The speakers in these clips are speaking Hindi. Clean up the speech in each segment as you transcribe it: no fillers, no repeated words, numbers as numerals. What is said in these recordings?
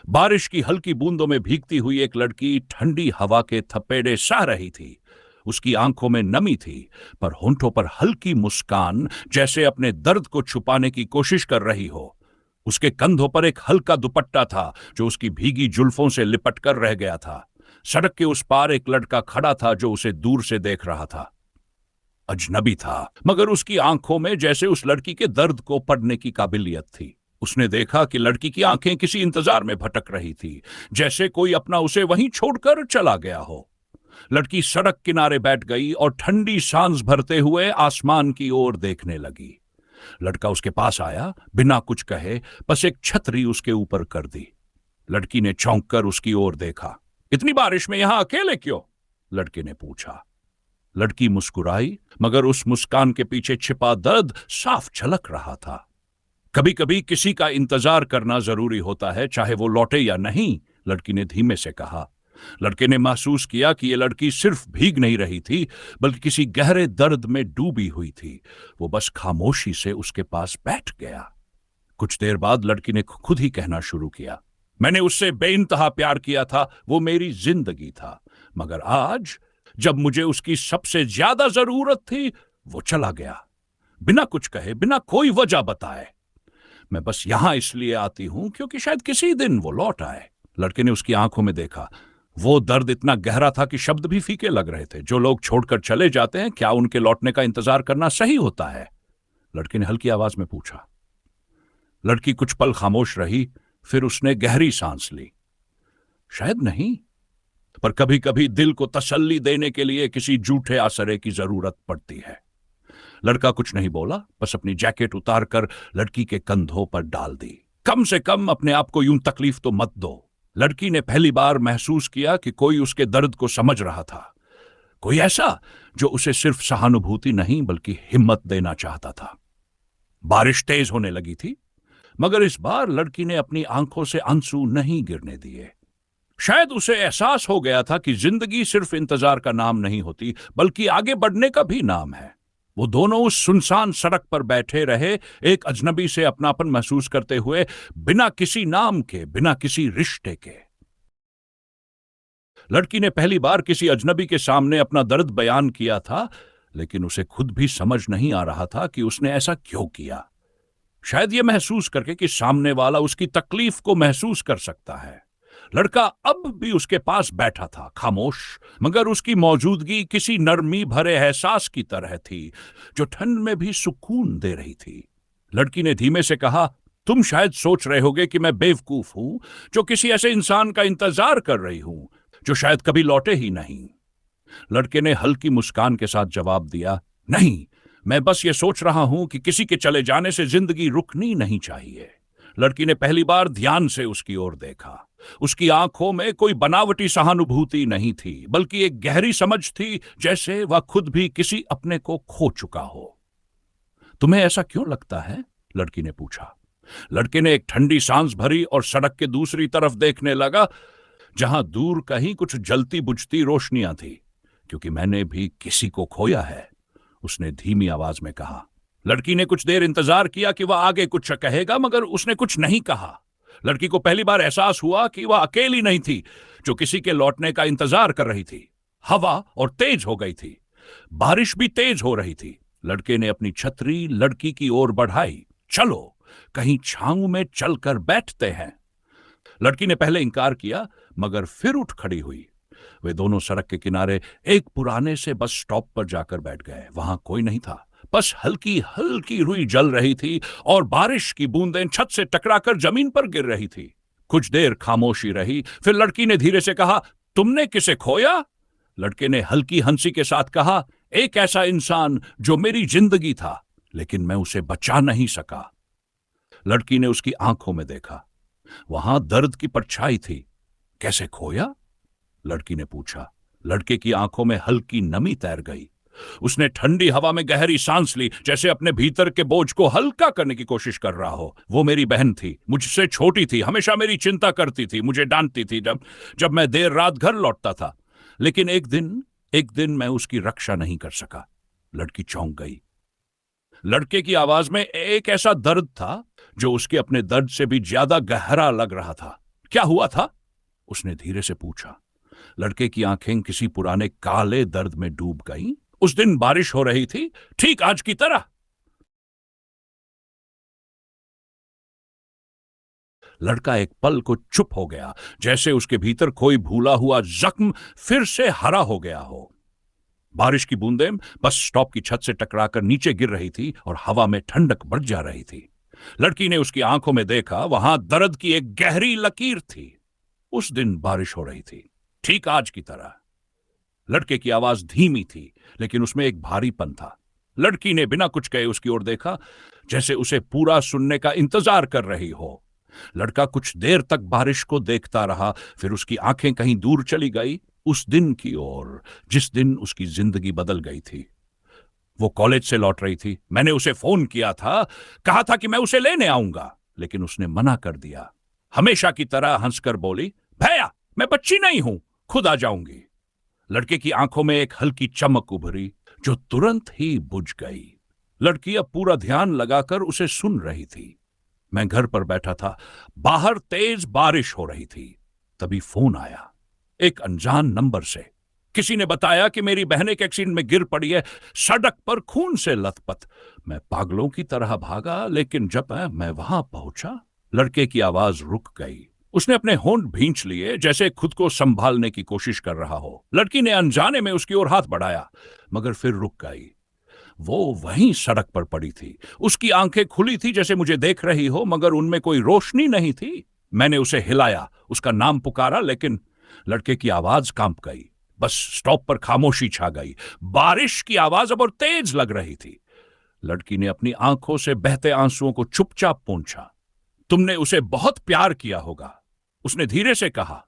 बारिश की हल्की बूंदों में भीगती हुई एक लड़की ठंडी हवा के थपेड़े सह रही थी। उसकी आंखों में नमी थी, पर होंठों पर हल्की मुस्कान, जैसे अपने दर्द को छुपाने की कोशिश कर रही हो। उसके कंधों पर एक हल्का दुपट्टा था जो उसकी भीगी जुल्फों से लिपट कर रह गया था। सड़क के उस पार एक लड़का खड़ा था जो उसे दूर से देख रहा था। अजनबी था, मगर उसकी आंखों में जैसे उस लड़की के दर्द को पढ़ने की काबिलियत थी। उसने देखा कि लड़की की आंखें किसी इंतजार में भटक रही थी, जैसे कोई अपना उसे वहीं छोड़कर चला गया हो। लड़की सड़क किनारे बैठ गई और ठंडी सांस भरते हुए आसमान की ओर देखने लगी। लड़का उसके पास आया, बिना कुछ कहे बस एक छतरी उसके ऊपर कर दी। लड़की ने चौंक कर उसकी ओर देखा। इतनी बारिश में यहां अकेले क्यों? लड़के ने पूछा। लड़की मुस्कुराई, मगर उस मुस्कान के पीछे छिपा दर्द साफ झलक रहा था। कभी कभी किसी का इंतजार करना जरूरी होता है, चाहे वो लौटे या नहीं, लड़की ने धीमे से कहा। लड़के ने महसूस किया कि यह लड़की सिर्फ भीग नहीं रही थी, बल्कि किसी गहरे दर्द में डूबी हुई थी। वो बस खामोशी से उसके पास बैठ गया। कुछ देर बाद लड़की ने खुद ही कहना शुरू किया, मैंने उससे बेइंतहा प्यार किया था, वो मेरी जिंदगी था, मगर आज जब मुझे उसकी सबसे ज्यादा जरूरत थी, वो चला गया, बिना कुछ कहे, बिना कोई वजह बताए। मैं बस यहां इसलिए आती हूं क्योंकि शायद किसी दिन वो लौट आए। लड़के ने उसकी आंखों में देखा। वो दर्द इतना गहरा था कि शब्द भी फीके लग रहे थे। जो लोग छोड़कर चले जाते हैं, क्या उनके लौटने का इंतजार करना सही होता है? लड़के ने हल्की आवाज में पूछा। लड़की कुछ पल खामोश रही, फिर उसने गहरी सांस ली। शायद नहीं, पर कभी कभी दिल को तसल्ली देने के लिए किसी झूठे आसरे की जरूरत पड़ती है। लड़का कुछ नहीं बोला, बस अपनी जैकेट उतारकर लड़की के कंधों पर डाल दी। कम से कम अपने आप को यूं तकलीफ तो मत दो। लड़की ने पहली बार महसूस किया कि कोई उसके दर्द को समझ रहा था, कोई ऐसा जो उसे सिर्फ सहानुभूति नहीं बल्कि हिम्मत देना चाहता था। बारिश तेज होने लगी थी, मगर इस बार लड़की ने अपनी आंखों से आंसू नहीं गिरने दिए। शायद उसे एहसास हो गया था कि जिंदगी सिर्फ इंतजार का नाम नहीं होती, बल्कि आगे बढ़ने का भी नाम है। वो दोनों उस सुनसान सड़क पर बैठे रहे, एक अजनबी से अपनापन महसूस करते हुए, बिना किसी नाम के, बिना किसी रिश्ते के। लड़की ने पहली बार किसी अजनबी के सामने अपना दर्द बयान किया था, लेकिन उसे खुद भी समझ नहीं आ रहा था कि उसने ऐसा क्यों किया। शायद यह महसूस करके कि सामने वाला उसकी तकलीफ को महसूस कर सकता है। लड़का अब भी उसके पास बैठा था, खामोश, मगर उसकी मौजूदगी किसी नरमी भरे एहसास की तरह थी जो ठंड में भी सुकून दे रही थी। लड़की ने धीमे से कहा, तुम शायद सोच रहे होगे कि मैं बेवकूफ हूं जो किसी ऐसे इंसान का इंतजार कर रही हूं जो शायद कभी लौटे ही नहीं। लड़के ने हल्की मुस्कान के साथ जवाब दिया, नहीं, मैं बस ये सोच रहा हूं कि किसी के चले जाने से जिंदगी रुकनी नहीं चाहिए। लड़की ने पहली बार ध्यान से उसकी ओर देखा। उसकी आंखों में कोई बनावटी सहानुभूति नहीं थी, बल्कि एक गहरी समझ थी, जैसे वह खुद भी किसी अपने को खो चुका हो। तुम्हें ऐसा क्यों लगता है? लड़की ने पूछा। लड़के ने एक ठंडी सांस भरी और सड़क के दूसरी तरफ देखने लगा, जहां दूर कहीं कुछ जलती बुझती रोशनियां थी। क्योंकि मैंने भी किसी को खोया है, उसने धीमी आवाज में कहा। लड़की ने कुछ देर इंतजार किया कि वह आगे कुछ कहेगा, मगर उसने कुछ नहीं कहा। लड़की को पहली बार एहसास हुआ कि वह अकेली नहीं थी जो किसी के लौटने का इंतजार कर रही थी। हवा और तेज हो गई थी, बारिश भी तेज हो रही थी। लड़के ने अपनी छतरी लड़की की ओर बढ़ाई। चलो, कहीं छांव में चलकर बैठते हैं। लड़की ने पहले इंकार किया, मगर फिर उठ खड़ी हुई। वे दोनों सड़क के किनारे एक पुराने से बस स्टॉप पर जाकर बैठ गए। वहां कोई नहीं था, बस हल्की हल्की रुई जल रही थी और बारिश की बूंदें छत से टकराकर जमीन पर गिर रही थी। कुछ देर खामोशी रही, फिर लड़की ने धीरे से कहा, तुमने किसे खोया? लड़के ने हल्की हंसी के साथ कहा, एक ऐसा इंसान जो मेरी जिंदगी था, लेकिन मैं उसे बचा नहीं सका। लड़की ने उसकी आंखों में देखा, वहां दर्द की परछाई थी। कैसे खोया? लड़की ने पूछा। लड़के की आंखों में हल्की नमी तैर गई। उसने ठंडी हवा में गहरी सांस ली, जैसे अपने भीतर के बोझ को हल्का करने की कोशिश कर रहा हो। वो मेरी बहन थी, मुझसे छोटी थी, हमेशा मेरी चिंता करती थी, मुझे डांटती थी जब मैं देर रात घर लौटता था। लेकिन एक दिन मैं उसकी रक्षा नहीं कर सका। लड़की चौंक गई। लड़के की आवाज में एक ऐसा दर्द था जो उसके अपने दर्द से भी ज्यादा गहरा लग रहा था। क्या हुआ था? उसने धीरे से पूछा। लड़के की आंखें किसी पुराने काले दर्द में डूब गईं। उस दिन बारिश हो रही थी, ठीक आज की तरह। लड़का एक पल को चुप हो गया, जैसे उसके भीतर कोई भूला हुआ जख्म फिर से हरा हो गया हो। बारिश की बूंदें बस स्टॉप की छत से टकराकर नीचे गिर रही थी और हवा में ठंडक बढ़ जा रही थी। लड़की ने उसकी आंखों में देखा, वहां दर्द की एक गहरी लकीर थी। उस दिन बारिश हो रही थी, ठीक आज की तरह। लड़के की आवाज धीमी थी, लेकिन उसमें एक भारीपन था। लड़की ने बिना कुछ कहे उसकी ओर देखा, जैसे उसे पूरा सुनने का इंतजार कर रही हो। लड़का कुछ देर तक बारिश को देखता रहा, फिर उसकी आंखें कहीं दूर चली गई, उस दिन की ओर जिस दिन उसकी जिंदगी बदल गई थी। वो कॉलेज से लौट रही थी। मैंने उसे फोन किया था, कहा था कि मैं उसे लेने आऊंगा, लेकिन उसने मना कर दिया। हमेशा की तरह हंसकर बोली, भैया मैं बच्ची नहीं हूं, खुद आ जाऊंगी। लड़के की आंखों में एक हल्की चमक उभरी, जो तुरंत ही बुझ गई। लड़की अब पूरा ध्यान लगाकर उसे सुन रही थी। मैं घर पर बैठा था, बाहर तेज बारिश हो रही थी। तभी फोन आया, एक अनजान नंबर से। किसी ने बताया कि मेरी बहन एक एक्सीडेंट में गिर पड़ी है, सड़क पर खून से लथपथ। मैं पागलों की तरह भागा, लेकिन जब मैं वहां पहुंचा, लड़के की आवाज रुक गई। उसने अपने होंठ भींच लिए, जैसे खुद को संभालने की कोशिश कर रहा हो। लड़की ने अनजाने में उसकी ओर हाथ बढ़ाया, मगर फिर रुक गई। वो वहीं सड़क पर पड़ी थी। उसकी आंखें खुली थी, जैसे मुझे देख रही हो, मगर उनमें कोई रोशनी नहीं थी। मैंने उसे हिलाया, उसका नाम पुकारा, लेकिन लड़के की आवाज कांप गई। बस स्टॉप पर खामोशी छा गई। बारिश की आवाज अब और तेज लग रही थी। लड़की ने अपनी आंखों से बहते आंसुओं को चुपचाप पोंछा। तुमने उसे बहुत प्यार किया होगा, उसने धीरे से कहा।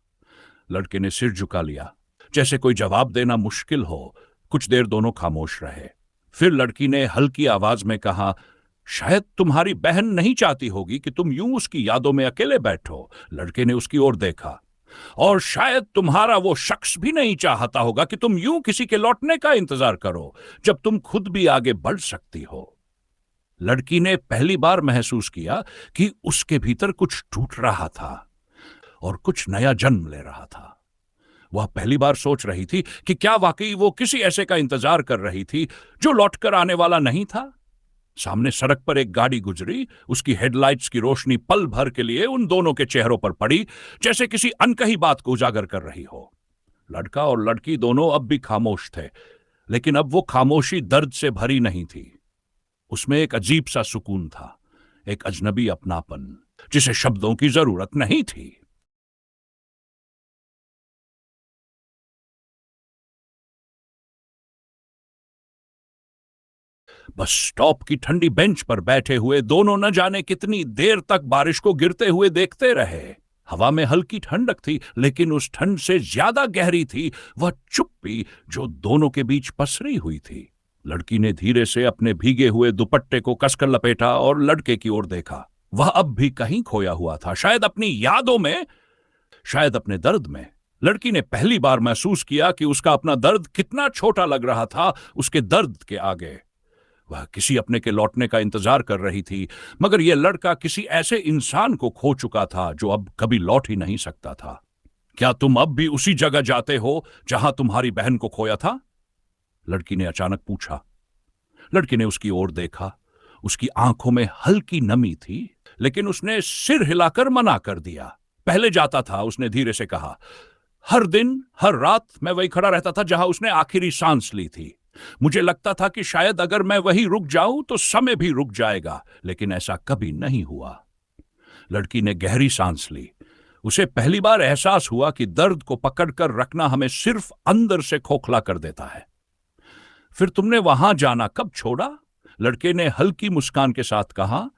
लड़के ने सिर झुका लिया, जैसे कोई जवाब देना मुश्किल हो। कुछ देर दोनों खामोश रहे। फिर लड़की ने हल्की आवाज में कहा, शायद तुम्हारी बहन नहीं चाहती होगी कि तुम यूं उसकी यादों में अकेले बैठो। लड़के ने उसकी ओर देखा। और शायद तुम्हारा वो शख्स भी नहीं चाहता होगा कि तुम यूं किसी के लौटने का इंतजार करो, जब तुम खुद भी आगे बढ़ सकती हो। लड़की ने पहली बार महसूस किया कि उसके भीतर कुछ टूट रहा था और कुछ नया जन्म ले रहा था। वह पहली बार सोच रही थी कि क्या वाकई वो किसी ऐसे का इंतजार कर रही थी जो लौटकर आने वाला नहीं था। सामने सड़क पर एक गाड़ी गुजरी। उसकी हेडलाइट्स की रोशनी पल भर के लिए उन दोनों के चेहरों पर पड़ी, जैसे किसी अनकही बात को उजागर कर रही हो। लड़का और लड़की दोनों अब भी खामोश थे, लेकिन अब वो खामोशी दर्द से भरी नहीं थी। उसमें एक अजीब सा सुकून था, एक अजनबी अपनापन, जिसे शब्दों की जरूरत नहीं थी। बस स्टॉप की ठंडी बेंच पर बैठे हुए दोनों न जाने कितनी देर तक बारिश को गिरते हुए देखते रहे। हवा में हल्की ठंडक थी, लेकिन उस ठंड से ज्यादा गहरी थी वह चुप्पी जो दोनों के बीच पसरी हुई थी। लड़की ने धीरे से अपने भीगे हुए दुपट्टे को कसकर लपेटा और लड़के की ओर देखा। वह अब भी कहीं खोया हुआ था, शायद अपनी यादों में, शायद अपने दर्द में। लड़की ने पहली बार महसूस किया कि उसका अपना दर्द कितना छोटा लग रहा था उसके दर्द के आगे। वह किसी अपने के लौटने का इंतजार कर रही थी, मगर यह लड़का किसी ऐसे इंसान को खो चुका था जो अब कभी लौट ही नहीं सकता था। क्या तुम अब भी उसी जगह जाते हो जहां तुम्हारी बहन को खोया था? लड़की ने अचानक पूछा। लड़के ने उसकी ओर देखा। उसकी आंखों में हल्की नमी थी, लेकिन उसने सिर हिलाकर मना कर दिया। पहले जाता था, उसने धीरे से कहा। हर दिन हर रात मैं वही खड़ा रहता था जहां उसने आखिरी सांस ली थी। मुझे लगता था कि शायद अगर मैं वहीं रुक जाऊं तो समय भी रुक जाएगा, लेकिन ऐसा कभी नहीं हुआ। लड़की ने गहरी सांस ली। उसे पहली बार एहसास हुआ कि दर्द को पकड़कर रखना हमें सिर्फ अंदर से खोखला कर देता है। फिर तुमने वहां जाना कब छोड़ा? लड़के ने हल्की मुस्कान के साथ कहा,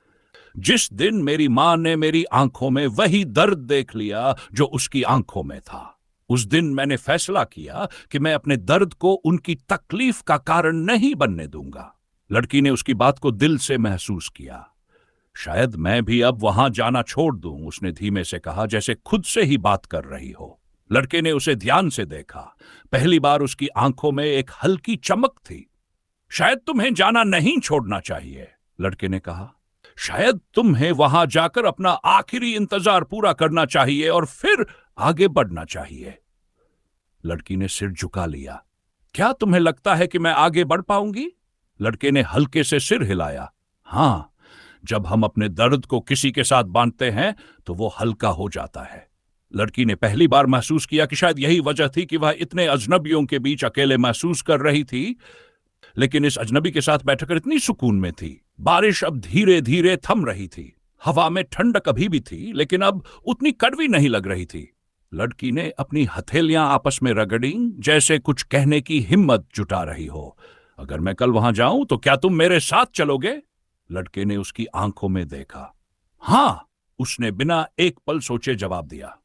जिस दिन मेरी मां ने मेरी आंखों में वही दर्द देख लिया जो उसकी आंखों में था। उस दिन मैंने फैसला किया कि मैं अपने दर्द को उनकी तकलीफ का कारण नहीं बनने दूंगा। लड़की ने उसकी बात को दिल से महसूस किया। शायद मैं भी अब वहां जाना छोड़ दूं, उसने धीमे से कहा, जैसे खुद से ही बात कर रही हो। लड़के ने उसे ध्यान से देखा। पहली बार उसकी आंखों में एक हल्की चमक थी। शायद तुम्हें जाना नहीं छोड़ना चाहिए, लड़के ने कहा। शायद तुम्हें वहां जाकर अपना आखिरी इंतजार पूरा करना चाहिए और फिर आगे बढ़ना चाहिए। लड़की ने सिर झुका लिया। क्या तुम्हें लगता है कि मैं आगे बढ़ पाऊंगी? लड़के ने हल्के से सिर हिलाया। हां, जब हम अपने दर्द को किसी के साथ बांटते हैं तो वो हल्का हो जाता है। लड़की ने पहली बार महसूस किया कि शायद यही वजह थी कि वह इतने अजनबियों के बीच अकेले महसूस कर रही थी, लेकिन इस अजनबी के साथ बैठकर इतनी सुकून में थी। बारिश अब धीरे धीरे थम रही थी। हवा में ठंडक अभी भी थी, लेकिन अब उतनी कड़वी नहीं लग रही थी। लड़की ने अपनी हथेलियां आपस में रगड़ी, जैसे कुछ कहने की हिम्मत जुटा रही हो। अगर मैं कल वहां जाऊं तो क्या तुम मेरे साथ चलोगे? लड़के ने उसकी आंखों में देखा। हां, उसने बिना एक पल सोचे जवाब दिया।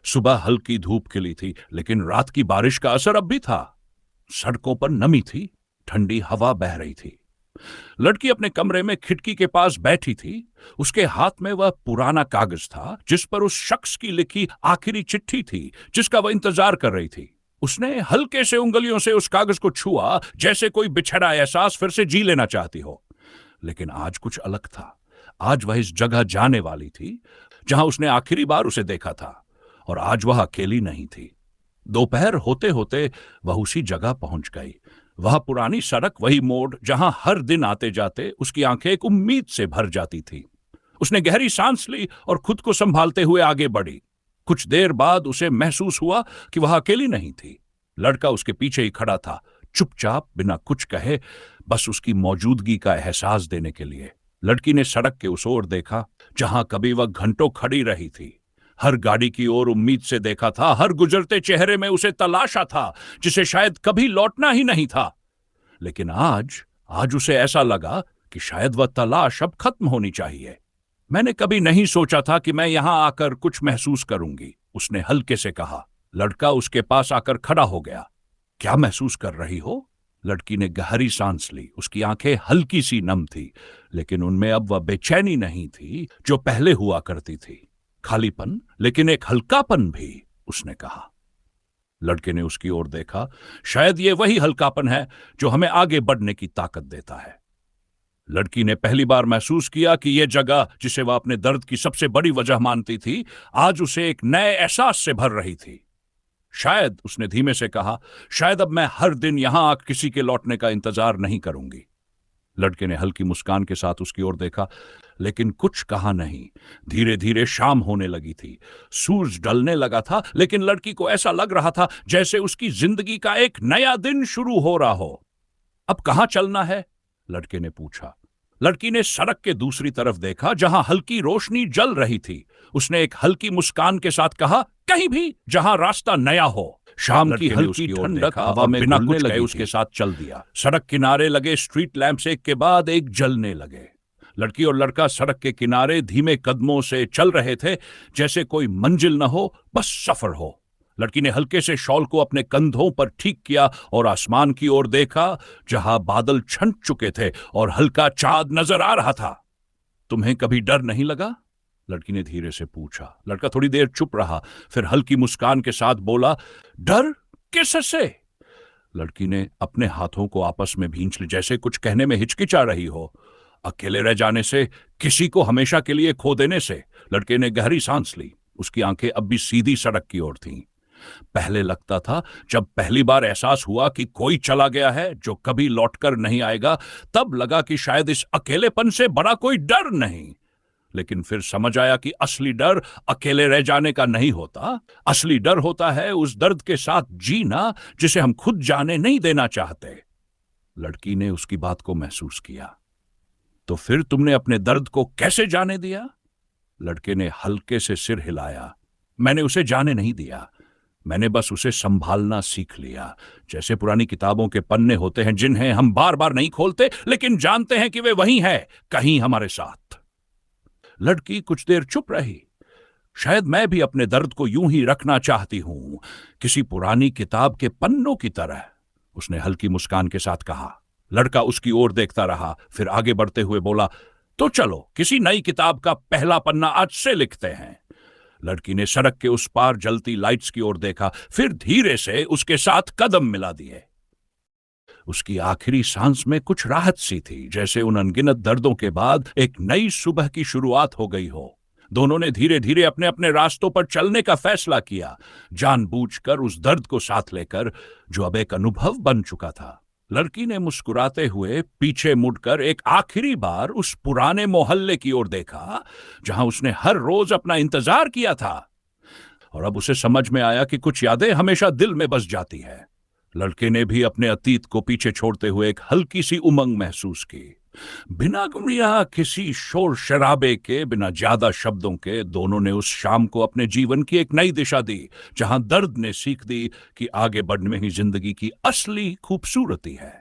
सुबह हल्की धूप खिली थी, लेकिन रात की बारिश का असर अब भी था। सड़कों पर नमी थी, ठंडी हवा बह रही थी। लड़की अपने कमरे में खिड़की के पास बैठी थी। उसके हाथ में वह पुराना कागज था जिस पर उस शख्स की लिखी आखिरी चिट्ठी थी जिसका वह इंतजार कर रही थी। उसने हल्के से उंगलियों से उस कागज को छुआ, जैसे कोई बिछड़ा एहसास फिर से जी लेना चाहती हो। लेकिन आज कुछ अलग था। आज वह इस जगह जाने वाली थी जहां उसने आखिरी बार उसे देखा था, और आज वह अकेली नहीं थी। दोपहर होते होते वह उसी जगह पहुंच गई। वह पुरानी सड़क, वही मोड़ जहां हर दिन आते जाते उसकी आंखें एक उम्मीद से भर जाती थी। उसने गहरी सांस ली और खुद को संभालते हुए आगे बढ़ी। कुछ देर बाद उसे महसूस हुआ कि वह अकेली नहीं थी। लड़का उसके पीछे ही खड़ा था, चुपचाप, बिना कुछ कहे, बस उसकी मौजूदगी का एहसास देने के लिए। लड़की ने सड़क के उस ओर देखा जहां कभी वह घंटों खड़ी रही थी। हर गाड़ी की ओर उम्मीद से देखा था, हर गुजरते चेहरे में उसे तलाशा था जिसे शायद कभी लौटना ही नहीं था। लेकिन आज आज उसे ऐसा लगा कि शायद वह तलाश अब खत्म होनी चाहिए। मैंने कभी नहीं सोचा था कि मैं यहां आकर कुछ महसूस करूंगी, उसने हल्के से कहा। लड़का उसके पास आकर खड़ा हो गया। क्या महसूस कर रही हो? लड़की ने गहरी सांस ली। उसकी आंखें हल्की सी नम थी, लेकिन उनमें अब वह बेचैनी नहीं थी जो पहले हुआ करती थी। खालीपन, लेकिन एक हल्कापन भी, उसने कहा। लड़के ने उसकी ओर देखा। शायद ये वही हल्कापन है जो हमें आगे बढ़ने की ताकत देता है। लड़की ने पहली बार महसूस किया कि यह जगह, जिसे वह अपने दर्द की सबसे बड़ी वजह मानती थी, आज उसे एक नए एहसास से भर रही थी। शायद, उसने धीमे से कहा, शायद अब मैं हर दिन यहां आकर किसी के लौटने का इंतजार नहीं करूंगी। लड़के ने हल्की मुस्कान के साथ उसकी ओर देखा, लेकिन कुछ कहा नहीं। धीरे धीरे शाम होने लगी थी। सूरज ढलने लगा था, लेकिन लड़की को ऐसा लग रहा था जैसे उसकी जिंदगी का एक नया दिन शुरू हो रहा हो। अब कहां चलना है? लड़के ने पूछा। लड़की ने सड़क के दूसरी तरफ देखा जहां हल्की रोशनी जल रही थी। उसने एक हल्की मुस्कान के साथ कहा, कहीं भी जहां रास्ता नया हो। शाम की हल्की ठंडक हवा में बिना कुछ कहे उसके साथ चल दिया। सड़क किनारे लगे स्ट्रीट लैंप्स एक के बाद एक जलने लगे। लड़की और लड़का सड़क के किनारे धीमे कदमों से चल रहे थे, जैसे कोई मंजिल न हो, बस सफर हो। लड़की ने हल्के से शॉल को अपने कंधों पर ठीक किया और आसमान की ओर देखा जहां बादल छंट चुके थे और हल्का चांद नजर आ रहा था। तुम्हें कभी डर नहीं लगा? लड़की ने धीरे से पूछा। लड़का थोड़ी देर चुप रहा, फिर हल्की मुस्कान के साथ बोला, डर किससे? लड़की ने अपने हाथों को आपस में भींच ली, जैसे कुछ कहने में हिचकिचा रही हो। अकेले रह जाने से, किसी को हमेशा के लिए खो देने से। लड़के ने गहरी सांस ली। उसकी आंखें अब भी सीधी सड़क की ओर थीं। पहले लगता था, जब पहली बार एहसास हुआ कि कोई चला गया है जो कभी लौटकर नहीं आएगा, तब लगा कि शायद इस अकेलेपन से बड़ा कोई डर नहीं। लेकिन फिर समझ आया कि असली डर अकेले रह जाने का नहीं होता। असली डर होता है उस दर्द के साथ जीना जिसे हम खुद जाने नहीं देना चाहते। लड़की ने उसकी बात को महसूस किया। तो फिर तुमने अपने दर्द को कैसे जाने दिया? लड़के ने हल्के से सिर हिलाया। मैंने उसे जाने नहीं दिया, मैंने बस उसे संभालना सीख लिया। जैसे पुरानी किताबों के पन्ने होते हैं जिन्हें हम बार बार नहीं खोलते, लेकिन जानते हैं कि वे वहीं हैं, कहीं हमारे साथ। लड़की कुछ देर चुप रही। शायद मैं भी अपने दर्द को यूं ही रखना चाहती हूं, किसी पुरानी किताब के पन्नों की तरह, उसने हल्की मुस्कान के साथ कहा। लड़का उसकी ओर देखता रहा, फिर आगे बढ़ते हुए बोला, तो चलो किसी नई किताब का पहला पन्ना आज से लिखते हैं। लड़की ने सड़क के उस पार जलती लाइट्स की ओर देखा, फिर धीरे से उसके साथ कदम मिला दिए। उसकी आखिरी सांस में कुछ राहत सी थी, जैसे उन अनगिनत दर्दों के बाद एक नई सुबह की शुरुआत हो गई हो। दोनों ने धीरे धीरे अपने अपने रास्तों पर चलने का फैसला किया, जानबूझकर उस दर्द को साथ लेकर जो अब एक अनुभव बन चुका था। लड़की ने मुस्कुराते हुए पीछे मुड़कर एक आखिरी बार उस पुराने मोहल्ले की ओर देखा जहां उसने हर रोज अपना इंतजार किया था, और अब उसे समझ में आया कि कुछ यादें हमेशा दिल में बस जाती है। लड़के ने भी अपने अतीत को पीछे छोड़ते हुए एक हल्की सी उमंग महसूस की। बिना किसी शोर शराबे के, बिना ज्यादा शब्दों के, दोनों ने उस शाम को अपने जीवन की एक नई दिशा दी, जहां दर्द ने सीख दी कि आगे बढ़ने में ही जिंदगी की असली खूबसूरती है।